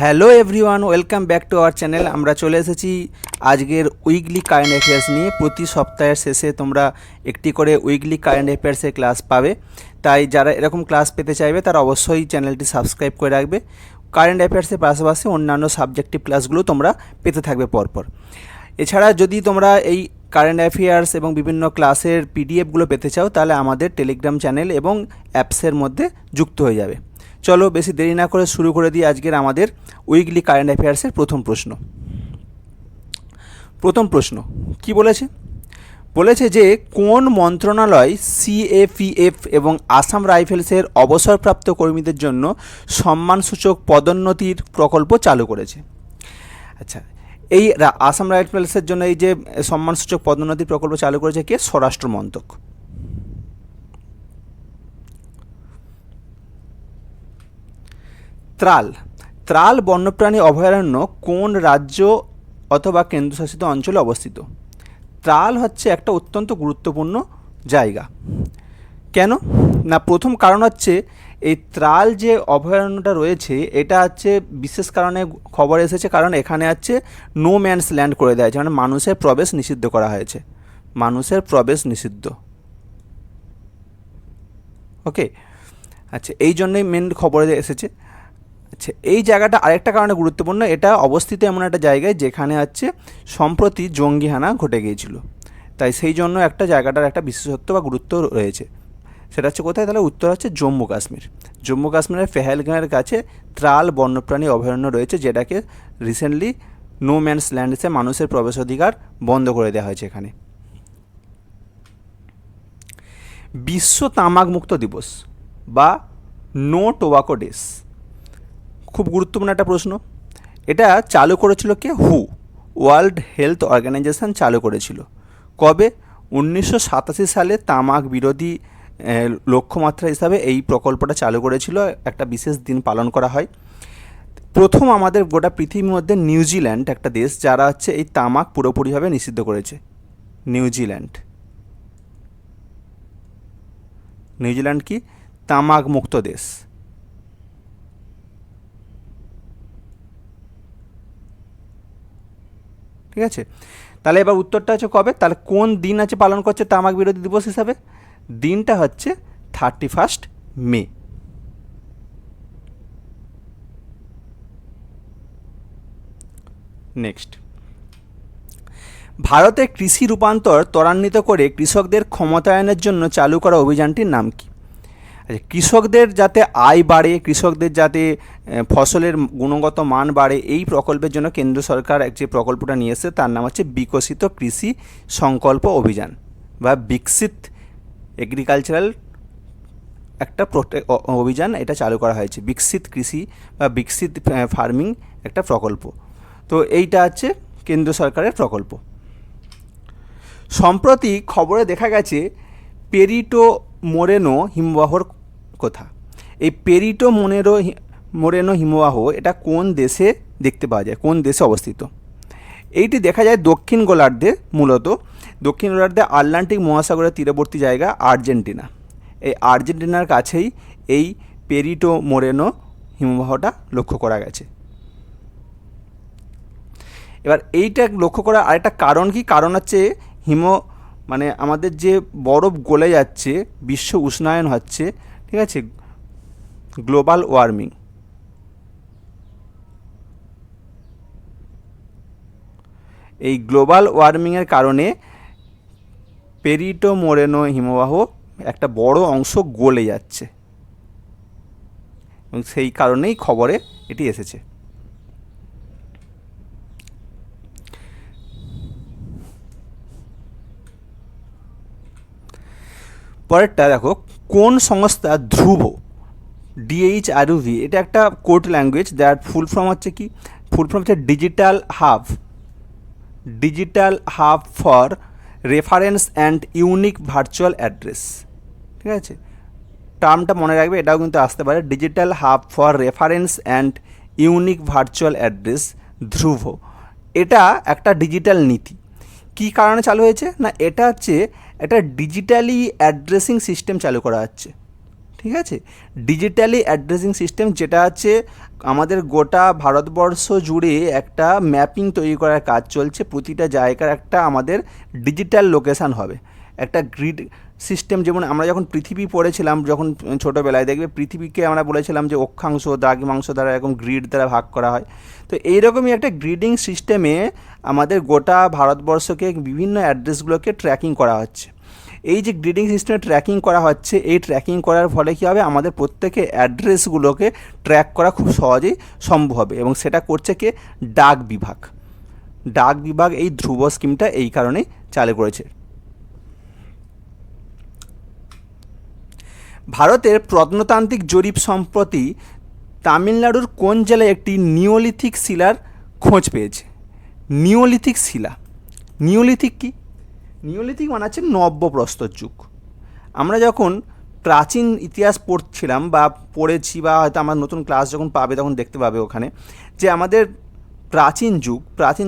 Hello everyone, welcome back to our channel. আমরা চলে এসেছি আজকের উইকলি কারেন্ট অ্যাফেয়ার্স নিয়ে। প্রতি সপ্তাহের শেষে তোমরা একটি করে উইকলি কারেন্ট অ্যাফেয়ার্সের ক্লাস পাবে। তাই যারা এরকম ক্লাস পেতে চাইবে তারা অবশ্যই চ্যানেলটি সাবস্ক্রাইব করে রাখবে। কারেন্ট অ্যাফেয়ার্সের পাশাপাশি অন্যান্য সাবজেক্টিভ ক্লাসগুলো তোমরা পেতে থাকবে পরপর। এছাড়া যদি তোমরা এই কারেন্ট অ্যাফেয়ার্স এবং বিভিন্ন ক্লাসের পিডিএফগুলো পেতে চাও তাহলে আমাদের টেলিগ্রাম চ্যানেল এবং অ্যাপসের মধ্যে যুক্ত হয়ে যাবে। চলো বেশি দেরি না করে শুরু করে দিই আজকের আমাদের উইকলি কারেন্ট অ্যাফেয়ার্সের প্রথম প্রশ্ন কি বলেছে যে কোন মন্ত্রণালয় সিএপিএফ এবং আসাম রাইফেলসের অবসরপ্রাপ্ত কর্মীদের জন্য সম্মানসূচক পদোন্নতির প্রকল্প চালু করেছে। আচ্ছা, এই আসাম রাইফেলসের জন্য এই যে সম্মানসূচক পদোন্নতির প্রকল্প চালু করেছে কে? স্বরাষ্ট্র মন্ত্রক। ত্রাল বন্যপ্রাণী অভয়ারণ্য কোন রাজ্য অথবা কেন্দ্রশাসিত অঞ্চলে অবস্থিত? ত্রাল হচ্ছে একটা অত্যন্ত গুরুত্বপূর্ণ জায়গা। কেন না, প্রথম কারণ হচ্ছে এই ত্রাল যে অভয়ারণ্যটা রয়েছে এটা হচ্ছে বিশেষ কারণে খবর এসেছে, কারণ এখানে হচ্ছে নো ম্যানস ল্যান্ড করে দেওয়া হয়েছে, মানে মানুষের প্রবেশ নিষিদ্ধ করা হয়েছে। মানুষের প্রবেশ নিষিদ্ধ। ওকে, আচ্ছা, এই জন্যই মেন খবরে এসেছে। আচ্ছা, এই জায়গাটা আরেকটা কারণে গুরুত্বপূর্ণ, এটা অবস্থিত এমন একটা জায়গায় যেখানে হচ্ছে সম্প্রতি জঙ্গি হানা ঘটে গিয়েছিল, তাই সেই জন্য একটা জায়গাটার একটা বিশেষত্ব বা গুরুত্ব রয়েছে। সেটা হচ্ছে কোথায়? তাহলে উত্তর হচ্ছে জম্মু কাশ্মীর। জম্মু কাশ্মীরের পেহেলগাঁওয়ের কাছে ত্রাল বন্যপ্রাণী অভয়ারণ্য রয়েছে, যেটাকে রিসেন্টলি নো ম্যানস ল্যান্ড হিসেবে মানুষের প্রবেশাধিকার বন্ধ করে দেওয়া হয়েছে এখানে। বিশ্ব তামাক মুক্ত দিবস বা নো টোবাকো ডেস, খুব গুরুত্বপূর্ণ একটা প্রশ্ন। এটা চালু করেছিল কে? ওয়ার্ল্ড হেলথ অর্গানাইজেশন চালু করেছিল। কবে? 1987 সালে তামাক বিরোধী লক্ষ্যমাত্রা হিসাবে এই প্রকল্পটা চালু করেছিল। একটা বিশেষ দিন পালন করা হয়। প্রথম আমাদের গোটা পৃথিবীর মধ্যে নিউজিল্যান্ড একটা দেশ যারা হচ্ছে এই তামাক পুরোপুরিভাবে নিষিদ্ধ করেছে। নিউজিল্যান্ড কি তামাক মুক্ত দেশ। ঠিক আছে, তাহলে এবার উত্তরটা হচ্ছে কবে, তাহলে কোন দিন আছে পালন করছে তামাক বিরোধী দিবস হিসাবে? দিনটা হচ্ছে 31 মে। নেক্সট, ভারতে কৃষি রূপান্তর ত্বরান্বিত করে কৃষকদের ক্ষমতায়নের জন্য চালু করা অভিযানটির নাম কি? আচ্ছা, কৃষকদের যাতে আয় বাড়ে, কৃষকদের যাতে ফসলের গুণগত মান বাড়ে, এই প্রকল্পের জন্য কেন্দ্র সরকার যে প্রকল্পটা নিয়ে এসেছে তার নাম হচ্ছে বিকশিত কৃষি সংকল্প অভিযান বা বিকশিত এগ্রিকালচারাল একটা অভিযান এটা চালু করা হয়েছে। বিকশিত কৃষি বা বিকশিত ফার্মিং একটা প্রকল্প। তো এইটা হচ্ছে কেন্দ্র সরকারের প্রকল্প। সম্প্রতি খবরে দেখা গেছে পেরিটো মোরেনো হিমবাহর কথা। এই পেরিটো মোরেনো হিমবাহ এটা কোন দেশে দেখতে পাওয়া যায়, কোন দেশে অবস্থিত? এইটি দেখা যায় দক্ষিণ গোলার্ধে, মূলত দক্ষিণ গোলার্ধে আটলান্টিক মহাসাগরের তীরবর্তী জায়গা আর্জেন্টিনা। এই আর্জেন্টিনার কাছেই এই পেরিটো মোরেনো হিমবাহটা লক্ষ্য করা গেছে। এবার এইটা লক্ষ্য করার আরেকটা কারণ কি? কারণ হচ্ছে মানে আমাদের যে বরফ গলে যাচ্ছে, বিশ্ব উষ্ণায়ন হচ্ছে, ঠিক আছে, গ্লোবাল ওয়ার্মিং। এই গ্লোবাল ওয়ার্মিংয়ের কারণে পেরিটো মোরেনো হিমবাহ একটা বড় অংশ গলে যাচ্ছে এবং সেই কারণেই খবরে এটি এসেছে। পরেরটা দেখো, কোন সংস্থা ধ্রুব DHRUV, এটা একটা কোড ল্যাঙ্গুয়েজ, যার ফুল ফর্ম হচ্ছে কি? ফুল ফর্ম হচ্ছে digital hub for reference and unique virtual address. ঠিক আছে, টার্মটা মনে রাখবে, এটাও কিন্তু আসতে পারে। Digital hub for reference and unique virtual address, Dhruva. এটা একটা ডিজিটাল নীতি। কী কারণে চালু হয়েছে? না, এটা হচ্ছে একটা ডিজিটালি অ্যাড্রেসিং সিস্টেম চালু করা হচ্ছে। ঠিক আছে। ডিজিটালি অ্যাড্রেসিং সিস্টেম যেটা হচ্ছে আমাদের গোটা ভারতবর্ষ জুড়ে একটা ম্যাপিং তৈরি করার কাজ চলছে, প্রতিটা জায়গার একটা আমাদের ডিজিটাল লোকেশান হবে, একটা গ্রিড সিস্টেম। যেমন আমরা যখন পৃথিবী পড়েছিলাম যখন ছোটোবেলায়, দেখবে পৃথিবীকে আমরা বলেছিলাম যে অক্ষাংশ দ্রাঘিমাংশ দ্বারা এরকম গ্রিড দ্বারা ভাগ করা হয়। তো এইরকমই একটা গ্রিডিং সিস্টেমে আমাদের গোটা ভারতবর্ষকে বিভিন্ন অ্যাড্রেসগুলোকে ট্র্যাকিং করা হচ্ছে। এই যে গ্রিডিং সিস্টেমে ট্র্যাকিং করা হচ্ছে, এই ট্র্যাকিং করার ফলে কী হবে, আমাদের প্রত্যেকের অ্যাড্রেসগুলোকে ট্র্যাক করা খুব সহজেই সম্ভব হবে, এবং সেটা করছে কে, ডাক বিভাগ। ডাক বিভাগ এই ধ্রুব স্কিমটা এই কারণেই চালু করেছে। ভারতের প্রত্নতান্ত্রিক জরিপ সম্প্রতি তামিলনাড়ুর কোন জেলায় একটি নিওলিথিক শিলার খোঁজ পেয়েছে? নিওলিথিক শিলা, নিওলিথিক কি? নিওলিথিক মানে হচ্ছে নব্যপ্রস্তর যুগ। আমরা যখন প্রাচীন ইতিহাস পড়ছিলাম বা পড়েছি, বা হয়তো আমার নতুন ক্লাস যখন পাবে তখন দেখতে পাবে ওখানে যে আমাদের প্রাচীন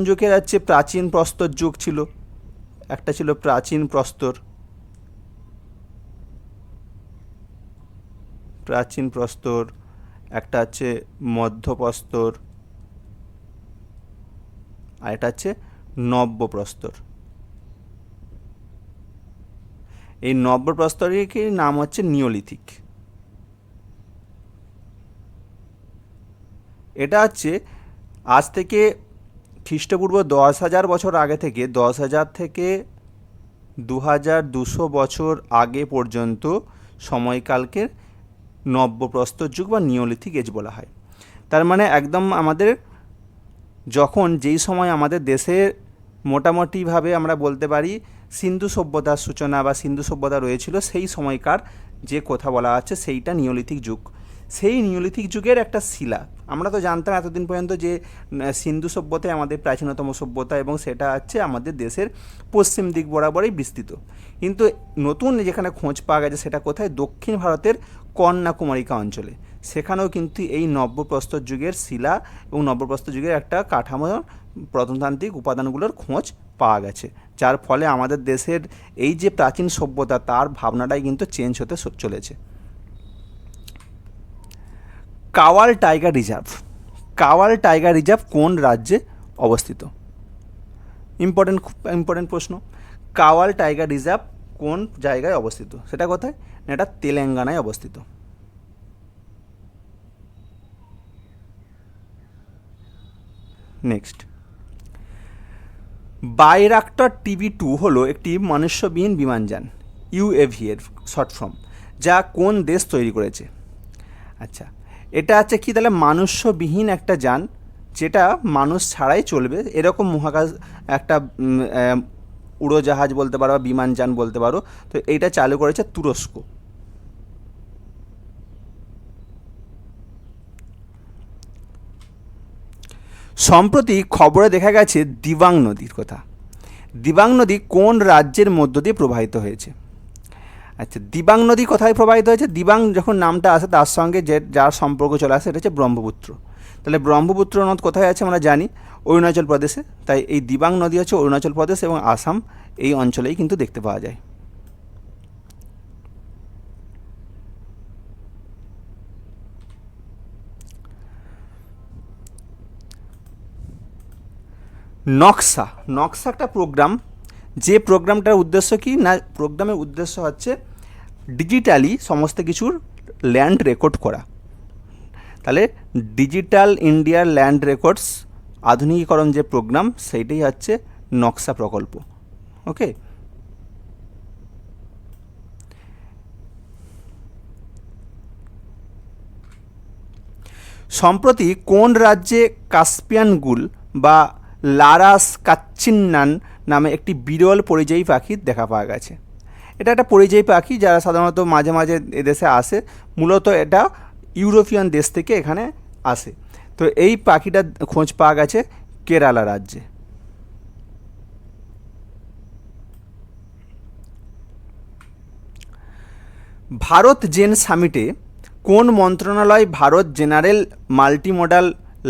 যুগের হচ্ছে প্রাচীন প্রস্তর যুগ ছিল, একটা ছিল প্রাচীন প্রস্তর, একটা হচ্ছে মধ্যপ্রস্তর, আর এটা হচ্ছে নব্যপ্রস্তর। এই নব্যপ্রস্তরের নাম হচ্ছে নিওলিথিক। এটা হচ্ছে আজ থেকে খ্রিস্টপূর্ব 10,000 বছর আগে থেকে 10,000 থেকে 2,200 বছর আগে পর্যন্ত সময়কালকে নব্যপ্রস্তর যুগ বা নিওলিথিক এজ বলা হয়। তার মানে একদম আমাদের যখন যেই সময় আমাদের দেশে মোটামুটিভাবে আমরা বলতে পারি সিন্ধু সভ্যতার সূচনা বা সিন্ধু সভ্যতা রয়েছিল, সেই সময়কার যে কথা বলা আছে সেইটা নিওলিথিক যুগ। সেই নিওলিথিক যুগের একটা শিলা, আমরা তো জানতাম এতদিন পর্যন্ত যে সিন্ধু সভ্যতাই আমাদের প্রাচীনতম সভ্যতা, এবং সেটা হচ্ছে আমাদের দেশের পশ্চিম দিক বরাবরই বিস্তৃত। কিন্তু নতুন যেখানে খোঁজ পাওয়া গেছে সেটা কোথায়, দক্ষিণ ভারতের কন্যাকুমারিকা অঞ্চলে। সেখানেও কিন্তু এই নব্যপ্রস্তর যুগের শিলা এবং নব্যপ্রস্তর যুগের একটা কাঠামো প্রত্নতান্ত্রিক উপাদানগুলোর খোঁজ পাওয়া গেছে, যার ফলে আমাদের দেশের এই যে প্রাচীন সভ্যতা তার ভাবনাটাই কিন্তু চেঞ্জ হতে চলেছে। কাওয়াল টাইগার রিজার্ভ কোন রাজ্যে অবস্থিত? ইম্পর্টেন্ট প্রশ্ন। কাওয়াল টাইগার রিজার্ভ কোন জায়গায় অবস্থিত? সেটা কোথায়? এটা তেলেঙ্গানায় অবস্থিত। নেক্সট, বাইরাক্টার TB2 হলো একটি মনুষ্যবিহীন বিমানযান, UAV এর শর্ট ফর্ম, যা কোন দেশ তৈরি করেছে? আচ্ছা, এটা হচ্ছে কি তাহলে, মানুষ্যবিহীন একটা যান যেটা মানুষ ছাড়াই চলবে, এরকম মহাকাশ একটা উড়োজাহাজ বলতে পারো বা বিমানযান বলতে পারো। তো এইটা চালু করেছে তুরস্ক। সম্প্রতি খবরে দেখা গেছে দিবাং নদীর কথা। দিবাং নদী কোন রাজ্যের মধ্য দিয়ে প্রবাহিত হয়েছে? আচ্ছা, দিবাং নদী কোথায় প্রবাহিত হয়েছে? দিবাং যখন নামটা আসে তার সঙ্গে যার সম্পর্ক চলে আসে সেটা হচ্ছে ব্রহ্মপুত্র। তাহলে ব্রহ্মপুত্র নদ কোথায় আছে আমরা জানি, অরুণাচল প্রদেশে। তাই এই দিবাং নদী হচ্ছে অরুণাচল প্রদেশ এবং আসাম এই অঞ্চলেই কিন্তু দেখতে পাওয়া যায়। নকশা একটা প্রোগ্রাম, যে প্রোগ্রামটার উদ্দেশ্য কি না, প্রোগ্রামের উদ্দেশ্য হচ্ছে ডিজিটালি সমস্ত কিছুর ল্যান্ড রেকর্ড করা। তাহলে ডিজিটাল ইন্ডিয়ার ল্যান্ড রেকর্ডস আধুনিকীকরণ যে প্রোগ্রাম সেইটাই হচ্ছে নকশা প্রকল্প। ওকে, সম্প্রতি কোন রাজ্যে কাস্পিয়ান গুল বা লারাস কাচ্চিন্নান নামে একটি বিরল পরিযায়ী পাখি দেখা পাওয়া গেছে? এটা একটা পরিযায়ী পাখি যারা সাধারণত মাঝে মাঝে এদেশে আসে, মূলত এটা ইউরোপিয়ান দেশ থেকে এখানে আসে। তো এই পাখিটার খোঁজ পাওয়া গেছে কেরালা রাজ্যে। ভারত জেন সামিটে কোন মন্ত্রণালয় Bharat general multimodal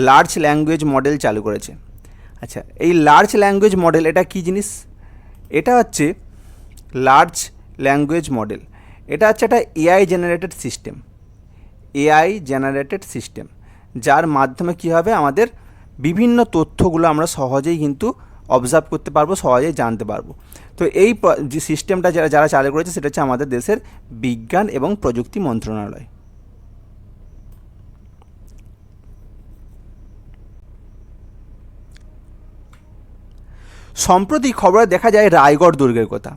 large language model চালু করেছে? আচ্ছা, এই লার্জ ল্যাঙ্গুয়েজ মডেল এটা কী জিনিস? এটা হচ্ছে লার্জ ল্যাঙ্গুয়েজ মডেল, এটা হচ্ছে একটা AI generated system, AI generated system, যার মাধ্যমে কী হবে, আমাদের বিভিন্ন তথ্যগুলো আমরা সহজেই কিন্তু অবজার্ভ করতে পারবো, সহজেই জানতে পারবো। তো এই যে সিস্টেমটা যারা চালু করেছে সেটা হচ্ছে আমাদের দেশের বিজ্ঞান এবং প্রযুক্তি মন্ত্রণালয়। সম্প্রতি খবরে দেখা যায় রায়গড় দুর্গের কথা।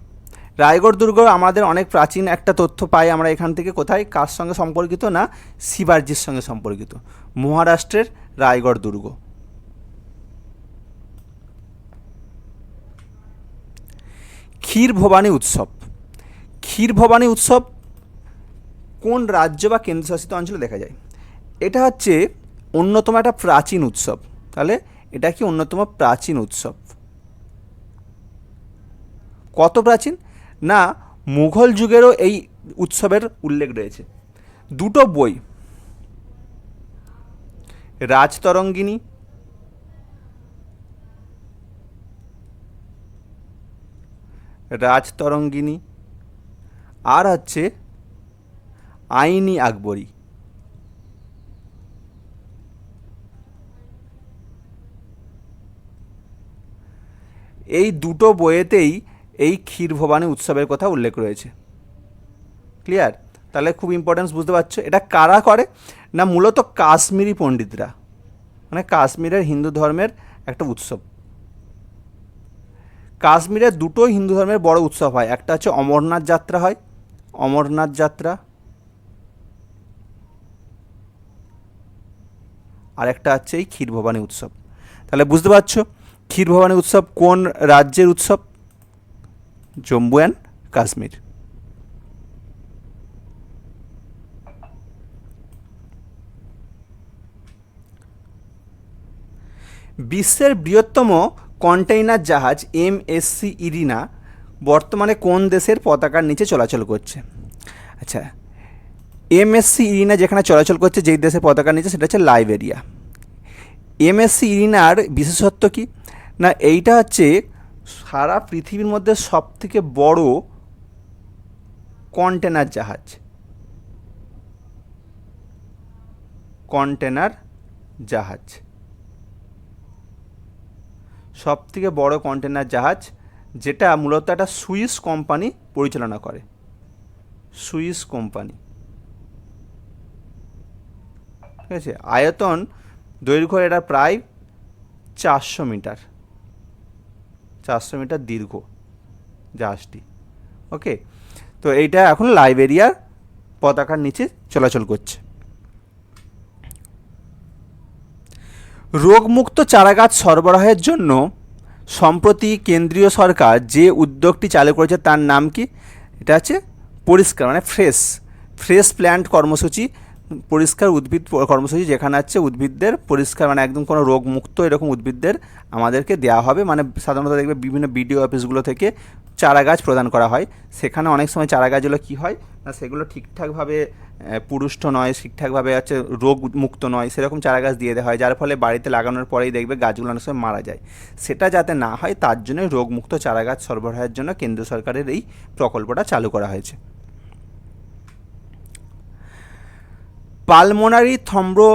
রায়গড় দুর্গ আমাদের অনেক প্রাচীন একটা তথ্য পাই আমরা এখান থেকে, কোথায়, কার সঙ্গে সম্পর্কিত না, শিবাজির সঙ্গে সম্পর্কিত, মহারাষ্ট্রের রায়গড় দুর্গ। ক্ষীর ভবানী উৎসব, ক্ষীর ভবানী উৎসব কোন রাজ্য বা কেন্দ্রশাসিত অঞ্চলে দেখা যায়? এটা হচ্ছে অন্যতম একটা প্রাচীন উৎসব। তাহলে এটা কি অন্যতম প্রাচীন উৎসব? কত প্রাচীন না, মুঘল যুগেরও এই উৎসবের উল্লেখ রয়েছে। দুটো বই, রাজতরঙ্গিনী, রাজতরঙ্গিনী আর হচ্ছে আইনি আকবরী, এই দুটো বইয়েতেই এই ক্ষীর ভবানী উৎসবের কথা উল্লেখ রয়েছে। ক্লিয়ার? তাহলে খুব ইম্পর্টেন্স বুঝতে পারছো। এটা কারা করে না, মূলত কাশ্মীরি পণ্ডিতরা, মানে কাশ্মীরের হিন্দু ধর্মের একটা উৎসব। কাশ্মীরের দুটো হিন্দু ধর্মের বড় উৎসব হয়, একটা হচ্ছে অমরনাথ যাত্রা হয়, অমরনাথ যাত্রা, আর একটা হচ্ছে এই ক্ষীর ভবানী উৎসব। তাহলে বুঝতে পারছো ক্ষীর ভবানী উৎসব কোন রাজ্যের উৎসব? জম্মু অ্যান্ড কাশ্মীর। বিশ্বের বৃহত্তম কন্টেইনার জাহাজ এমএসসি ইরিনা বর্তমানে কোন দেশের পতাকার নিচে চলাচল করছে? আচ্ছা, এমএসসি ইরিনা যেখানে চলাচল করছে, যেই দেশের পতাকার নিচে, সেটা হচ্ছে লাইবেরিয়া। এমএসসি ইরিনার বিশেষত্ব কি না, এইটা হচ্ছে সারা পৃথিবীর মধ্যে সবথেকে বড় কন্টেনার জাহাজ, কন্টেনার জাহাজ, সবথেকে বড় কন্টেনার জাহাজ, যেটা মূলত একটা সুইস কোম্পানি পরিচালনা করে, সুইস কোম্পানি। ঠিক আছে, আয়তন দৈর্ঘ্য এটা প্রায় 400 মিটার, 400 মিটার দীর্ঘ জাহাজটি। ওকে, তো এইটা এখন লাইবেরিয়ার পতাকার নিচে চলাচল করছে। রোগমুক্ত চারাগাছ সরবরাহের জন্য সম্প্রতি কেন্দ্রীয় সরকার যে উদ্যোগটি চালু করেছে তার নাম কি? এটা হচ্ছে পরিষ্কার, মানে ফ্রেশ, ফ্রেশ প্ল্যান্ট কর্মসূচি, পরিষ্কার উদ্ভিদ কর্মসূচি, যেখানে হচ্ছে উদ্ভিদদের পরিষ্কার, মানে একদম কোনো রোগমুক্ত এরকম উদ্ভিদদের আমাদেরকে দেওয়া হবে। মানে সাধারণত দেখবে বিভিন্ন বিডিও অফিসগুলো থেকে চারা গাছ প্রদান করা হয়, সেখানে অনেক সময় চারা গাছগুলো কী হয় না, সেগুলো ঠিকঠাকভাবে পুরুষ্ট নয়, ঠিকঠাকভাবে হচ্ছে রোগমুক্ত নয়, সেরকম চারা গাছ দিয়ে দেওয়া হয়, যার ফলে বাড়িতে লাগানোর পরেই দেখবে গাছগুলো অনেক সময় মারা যায়। সেটা যাতে না হয় তার জন্য রোগমুক্ত চারা গাছ সরবরাহের জন্য কেন্দ্র সরকারের এই প্রকল্পটা চালু করা হয়েছে। পালমোনারি থ্রম্বো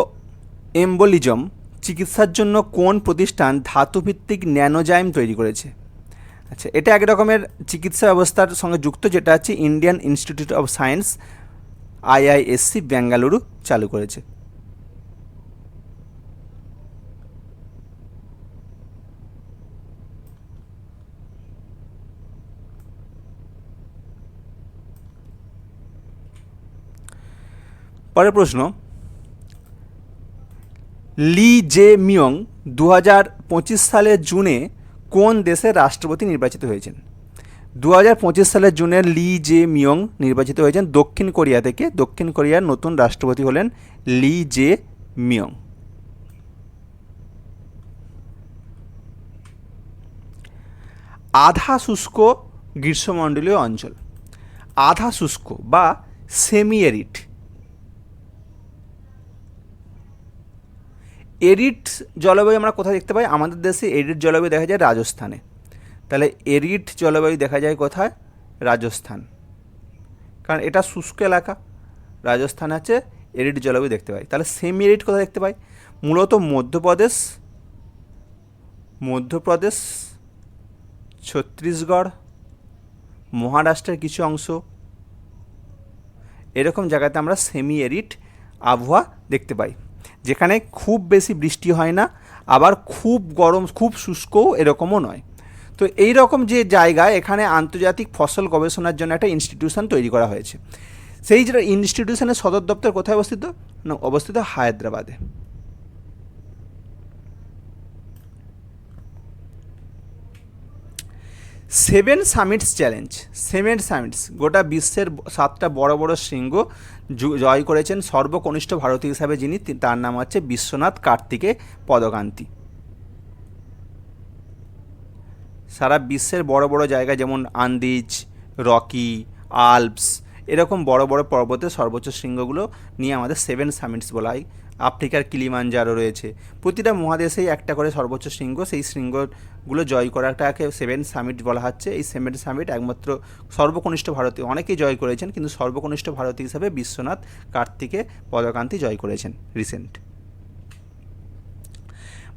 এম্বোলিজম চিকিৎসার জন্য কোন প্রতিষ্ঠান ধাতুভিত্তিক ন্যানোজাইম তৈরি করেছে? আচ্ছা, এটা এক রকমের চিকিৎসা ব্যবস্থার সঙ্গে যুক্ত, যেটা হচ্ছে Indian institute of science IISc Bengaluru চালু করেছে। পরের প্রশ্ন, লি জে মিয়ং 2025 সালের জুনে কোন দেশের রাষ্ট্রপতি নির্বাচিত হয়েছেন? 2025 সালের জুনে লি জে মিয়ং নির্বাচিত হয়েছেন দক্ষিণ কোরিয়া থেকে। দক্ষিণ কোরিয়ার নতুন রাষ্ট্রপতি হলেন লি জে মিয়ং। আধা শুষ্ক গ্রীষ্মমণ্ডলীয় অঞ্চল, আধা শুষ্ক বা সেমি এরিড, এরিড জলবায়ু আমরা কোথায় দেখতে পাই? আমাদের দেশে এরিড জলবায়ু দেখা যায় রাজস্থানে। তাহলে এরিড জলবায়ু দেখা যায় কোথায়? রাজস্থান। কারণ এটা শুষ্ক এলাকা, রাজস্থানে আছে এরিড জলবায়ু দেখতে পাই। তাহলে সেমি এরিড কোথায় দেখতে পাই? মূলত মধ্যপ্রদেশ, ছত্তিশগড়, মহারাষ্ট্রের কিছু অংশ, এরকম জায়গাতে আমরা সেমি এরিড আবহাওয়া দেখতে পাই, যেখানে খুব বেশি বৃষ্টি হয় না, আবার খুব গরম, খুব শুষ্কও এরকমও নয়। তো এই রকম যে জায়গায় এখানে আন্তর্জাতিক ফসল গবেষণার জন্য একটা ইনস্টিটিউশন তৈরি করা হয়েছে। সেই যে ইনস্টিটিউশনের সদর দপ্তর কোথায় অবস্থিত? না, অবস্থিত হায়দ্রাবাদে। সেভেন সামিটস চ্যালেঞ্জ, গোটা বিশ্বের 7টা বড় বড় শৃঙ্গ জয় করেছেন সর্বকনিষ্ঠ ভারতীয় হিসাবে যিনি, তার নাম হচ্ছে বিশ্বনাথ কার্তিকে পদকান্তি। সারা বিশ্বের বড় বড় জায়গা যেমন আন্দিজ, রকি, আল্পস, এরকম বড় বড় পর্বতের সর্বোচ্চ শৃঙ্গগুলো নিয়ে আমাদের সেভেন সামিটস বলা হয়। আফ্রিকার কিলিমাঞ্জারো রয়েছে। প্রতিটা মহাদেশেই একটা করে সর্বোচ্চ শৃঙ্গ, সেই শৃঙ্গগুলো জয় করাটাকে সেভেন সামিট বলা হচ্ছে। এই সেভেন সামিট একমাত্র সর্বকনিষ্ঠ ভারতীয়, অনেকেই জয় করেছেন, কিন্তু সর্বকনিষ্ঠ ভারতীয় হিসাবে বিশ্বনাথ কার্তিকে পদকান্তি জয় করেছেন রিসেন্ট।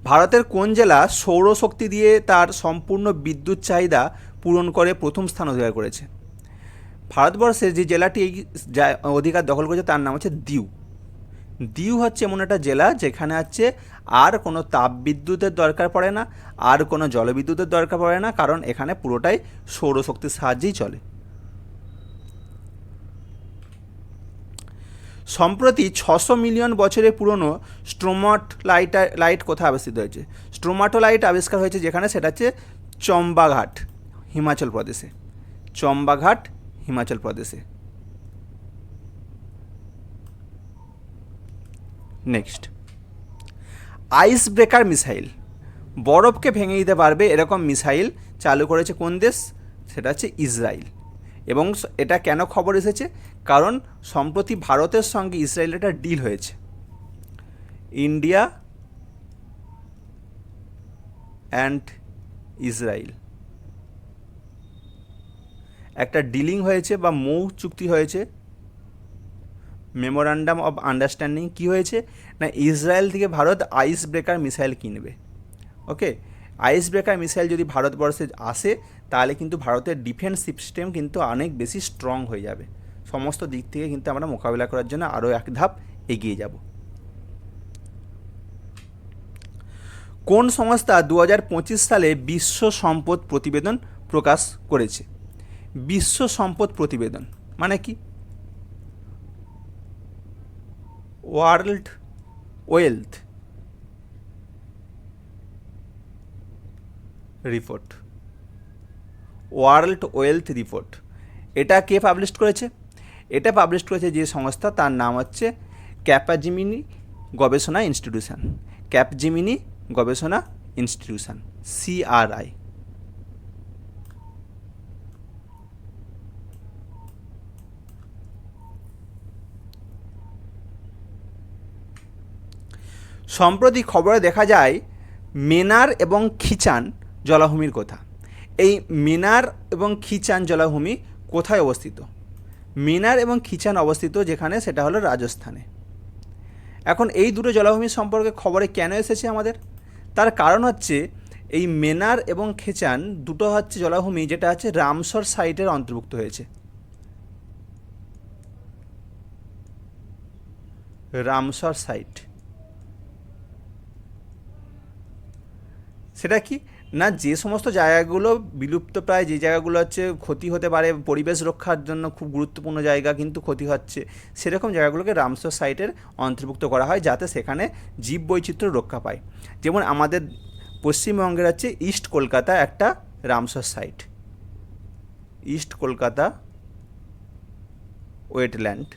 ভারতের কোন জেলা সৌরশক্তি দিয়ে তার সম্পূর্ণ বিদ্যুৎ চাহিদা পূরণ করে প্রথম স্থান অধিকার করেছে? ভারতবর্ষের যে জেলাটি এই অধিকার দখল করেছে তার নাম হচ্ছে দিউ। দিউ হচ্ছে এমন একটা জেলা যেখানে হচ্ছে আর কোনো তাপবিদ্যুতের দরকার পড়ে না, আর কোনো জলবিদ্যুতের দরকার পড়ে না, কারণ এখানে পুরোটাই সৌরশক্তির সাহায্যেই চলে। সম্প্রতি 600 মিলিয়ন বছরের পুরনো লাইট কোথায় আবিষ্কৃত হয়েছে? লাইট আবিষ্কার হয়েছে যেখানে, সেটা হচ্ছে চম্বাঘাট, হিমাচল প্রদেশে। হিমাচল প্রদেশে। নেক্সট, আইস ব্রেকার মিসাইল, বরফকে ভেঙে দিতে পারবে এরকম মিসাইল চালু করেছে কোন দেশ? সেটা হচ্ছে ইসরায়েল। এবং এটা কেন খবর এসেছে? কারণ সম্প্রতি ভারতের সঙ্গে ইসরায়েলের একটা ডিল হয়েছে। ইন্ডিয়া অ্যান্ড ইসরায়েল একটা ডিলিং হয়েছে বা মৌ চুক্তি হয়েছে, মেমোরান্ডাম অফ আন্ডারস্ট্যান্ডিং। কি হয়েছে না, ইসরায়েল থেকে ভারত আইস ব্রেকার মিসাইল কিনবে। ওকে, আইস ব্রেকার মিসাইল যদি ভারতবর্ষে আসে তাহলে কিন্তু ভারতের ডিফেন্স সিস্টেম কিন্তু অনেক বেশি স্ট্রং হয়ে যাবে। সমস্ত দিক থেকে কিন্তু আমরা মোকাবিলা করার জন্য আরও এক ধাপ এগিয়ে যাব। কোন সংস্থা 2025 সালে বিশ্ব সম্পদ প্রতিবেদন প্রকাশ করেছে? বিশ্ব সম্পদ প্রতিবেদন মানে কি? World wealth report. এটা কে পাবলিশ করেছে? এটা পাবলিশ করেছে যে সংস্থা, তার নাম হচ্ছে ক্যাপজেমিনি গবেষণা ইনস্টিটিউশন, CRI। সম্প্রতি খবরে দেখা যায় মেনার এবং খিচান জলাভূমির কথা। এই মেনার এবং খিচান জলাভূমি কোথায় অবস্থিত? মেনার এবং খিচান অবস্থিত যেখানে, সেটা হলো রাজস্থানে। এখন এই দুটো জলাভূমি সম্পর্কে খবরে কেন এসেছে আমাদের? তার কারণ হচ্ছে এই মেনার এবং খিচান দুটো হচ্ছে জলাভূমি যেটা হচ্ছে রামসর সাইটের অন্তর্ভুক্ত হয়েছে। রামসর সাইট সেটা কি না, যে সমস্ত জায়গাগুলো বিলুপ্তপ্রায়, যে জায়গাগুলো হচ্ছে ক্ষতি হতে পারে, পরিবেশ রক্ষার জন্য খুব গুরুত্বপূর্ণ জায়গা কিন্তু ক্ষতি হচ্ছে, সেরকম জায়গাগুলোকে রামসর সাইটের অন্তর্ভুক্ত করা হয় যাতে সেখানে জীববৈচিত্র্য রক্ষা পায়। যেমন আমাদের পশ্চিমবঙ্গের হচ্ছে ইস্ট কলকাতা একটা Ramsar site, East Kolkata wetland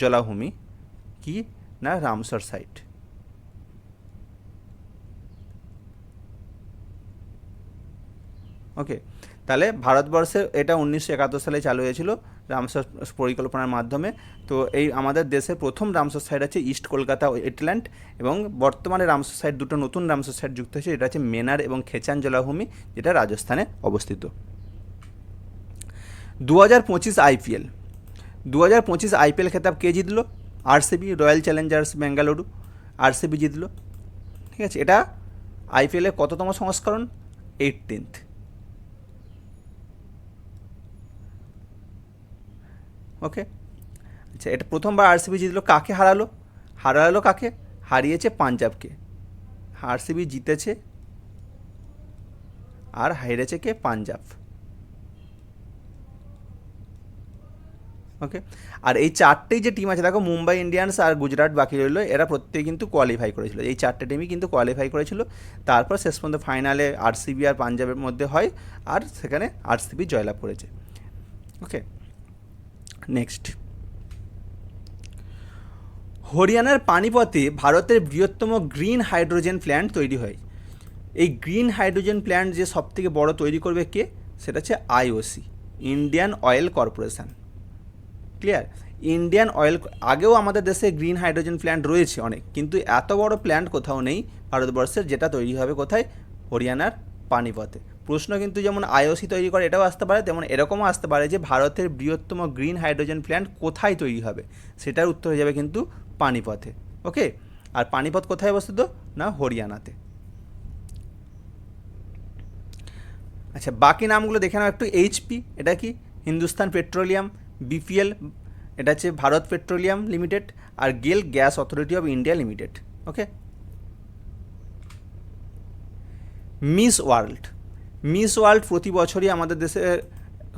জলাভূমি কি না রামসর সাইট। ওকে, তাহলে ভারতবর্ষে এটা 1971 সালে চালু হয়েছিল রামসর পরিকল্পনার মাধ্যমে। তো এই আমাদের দেশের প্রথম রামসর সাইট আছে ইস্ট কলকাতা ওয়েটল্যান্ড, এবং বর্তমানে রামসর সাইট দুটো নতুন রামসর সাইট যুক্ত হয়েছে, এটা হচ্ছে মেনার এবং খেচান জলাভূমি, যেটা রাজস্থানে অবস্থিত। 2025 আইপিএল, 2025 আইপিএল খেতাব কে জিতলো? RCB, royal Challengers Bengaluru, RCB জিতলো। ঠিক আছে, এটা আইপিএলের কততম সংস্করণ? 18th। ওকে, আচ্ছা, এটা প্রথমবার আরসিবি জিতলো, কাকে হারালো? হারালো কাকে? হারিয়েছে পাঞ্জাবকে। আরসিবি জিতেছে আর হেরেছে কে? পাঞ্জাব। ওকে, আর এই চারটেই যে টিম আছে, দেখো মুম্বাই ইন্ডিয়ান্স আর গুজরাট বাকি রইলো, এরা প্রত্যেকে কিন্তু কোয়ালিফাই করেছিল, এই চারটে টিমই কিন্তু কোয়ালিফাই করেছিল। তারপর শেষ পর্যন্ত ফাইনালে আরসিবি আর পাঞ্জাবের মধ্যে হয়, আর সেখানে আরসিবি জয়লাভ করেছে। ওকে, নেক্সট, হরিয়ানার পানিপথে ভারতের বৃহত্তম গ্রিন হাইড্রোজেন প্ল্যান্ট তৈরি হয়। এই গ্রিন হাইড্রোজেন প্ল্যান্ট যে সবথেকে বড় তৈরি করবে কে? সেটা হচ্ছে IOC, Indian oil corporation. Clear? Indian oil, আগেও আমাদের দেশে গ্রিন হাইড্রোজেন প্ল্যান্ট রয়েছে অনেক, কিন্তু এত বড় প্ল্যান্ট কোথাও নেই ভারতবর্ষের, যেটা তৈরি হবে কোথায়? হরিয়ানার পানিপথে। প্রশ্ন কিন্তু যেমন আইওসি তৈরি করে এটাও আসতে পারে, তেমন এরকমও আসতে পারে যে ভারতের বৃহত্তম গ্রিন হাইড্রোজেন প্ল্যান্ট কোথায় তৈরি হবে, সেটার উত্তর হয়ে যাবে কিন্তু পানিপথে। ওকে, আর পানিপথ কোথায় অবস্থিত? না, হরিয়ানাতে। আচ্ছা, বাকি নামগুলো দেখে নাও একটু। এইচপি, এটা কি? হিন্দুস্তান পেট্রোলিয়াম। বিপিএল, এটা হচ্ছে ভারত পেট্রোলিয়াম লিমিটেড। আর গেল, gas authority of India limited. Okay, Miss World, Miss World প্রতি বছরই আমাদের দেশে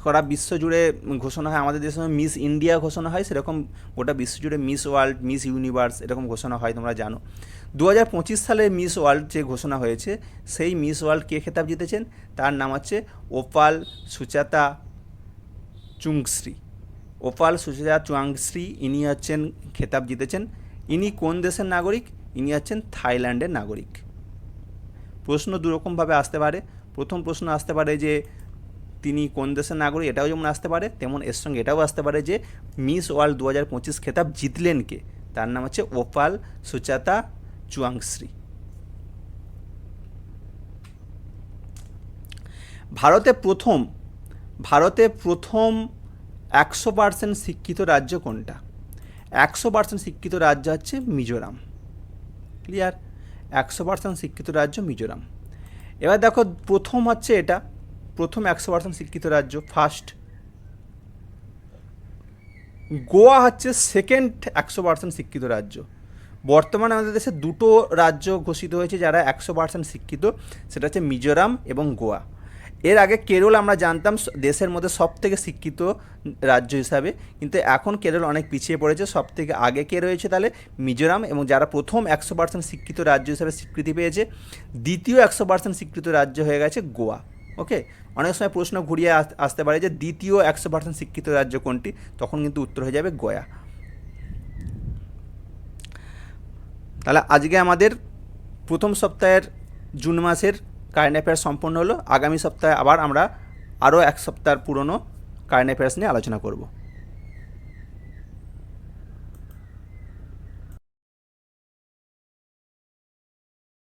করা বিশ্বজুড়ে ঘোষণা হয়। আমাদের দেশে মিস ইন্ডিয়া ঘোষণা হয়, সেরকম গোটা বিশ্বজুড়ে মিস ওয়ার্ল্ড, মিস ইউনিভার্স এরকম ঘোষণা হয়, তোমরা জানো। 2025 সালে মিস ওয়ার্ল্ড যে ঘোষণা হয়েছে, সেই মিস ওয়ার্ল্ড কে খেতাব জিতেছেন? তার নাম হচ্ছে ওপাল সুচাতা চুংশ্রী। ওপাল সুচাতা চুয়াংশ্রী, ইনি হচ্ছেন খেতাব জিতেছেন। ইনি কোন দেশের নাগরিক? ইনি হচ্ছেন থাইল্যান্ডের নাগরিক। প্রশ্ন দুরকমভাবে আসতে পারে। প্রথম প্রশ্ন আসতে পারে যে তিনি কোন দেশের নাগরিক, এটাও যেমন আসতে পারে, তেমন এর সঙ্গে এটাও আসতে পারে যে মিস ওয়ার্ল্ড 2025 খেতাব জিতলেন কে? তার নাম হচ্ছে ওপাল সুচাতা চুয়াংশ্রী। ভারতে প্রথম 100% শিক্ষিত রাজ্য কোনটা? 100% শিক্ষিত রাজ্য হচ্ছে মিজোরাম। ক্লিয়ার? 100% শিক্ষিত রাজ্য মিজোরাম। এবার দেখো, প্রথম হচ্ছে এটা, প্রথম 100% শিক্ষিত রাজ্য, ফার্স্ট। গোয়া হচ্ছে সেকেন্ড 100% শিক্ষিত রাজ্য। বর্তমানে আমাদের দেশে দুটো রাজ্য ঘোষিত হয়েছে যারা 100% শিক্ষিত, সেটা হচ্ছে মিজোরাম এবং গোয়া। এর আগে কেরল আমরা জানতাম দেশের মধ্যে সবথেকে শিক্ষিত রাজ্য হিসাবে, কিন্তু এখন কেরল অনেক পিছিয়ে পড়েছে। সবথেকে আগে কে রয়েছে তাহলে? মিজোরাম, এবং যারা প্রথম 100% শিক্ষিত রাজ্য হিসাবে স্বীকৃতি পেয়েছে। দ্বিতীয় 100% স্বীকৃত রাজ্য হয়ে গেছে গোয়া। ওকে, অনেক সময় প্রশ্ন ঘুরিয়ে আসতে পারে যে দ্বিতীয় 100% শিক্ষিত রাজ্য কোনটি, তখন কিন্তু উত্তর হয়ে যাবে গোয়া। তাহলে আজকে আমাদের প্রথম সপ্তাহের জুন মাসের কারেন্ট অ্যাফেয়ার্স সম্পন্ন হলো। আগামী সপ্তাহে আবার আমরা আরও এক সপ্তাহের পুরনো কারেন্ট অ্যাফেয়ার্স নিয়ে আলোচনা করব।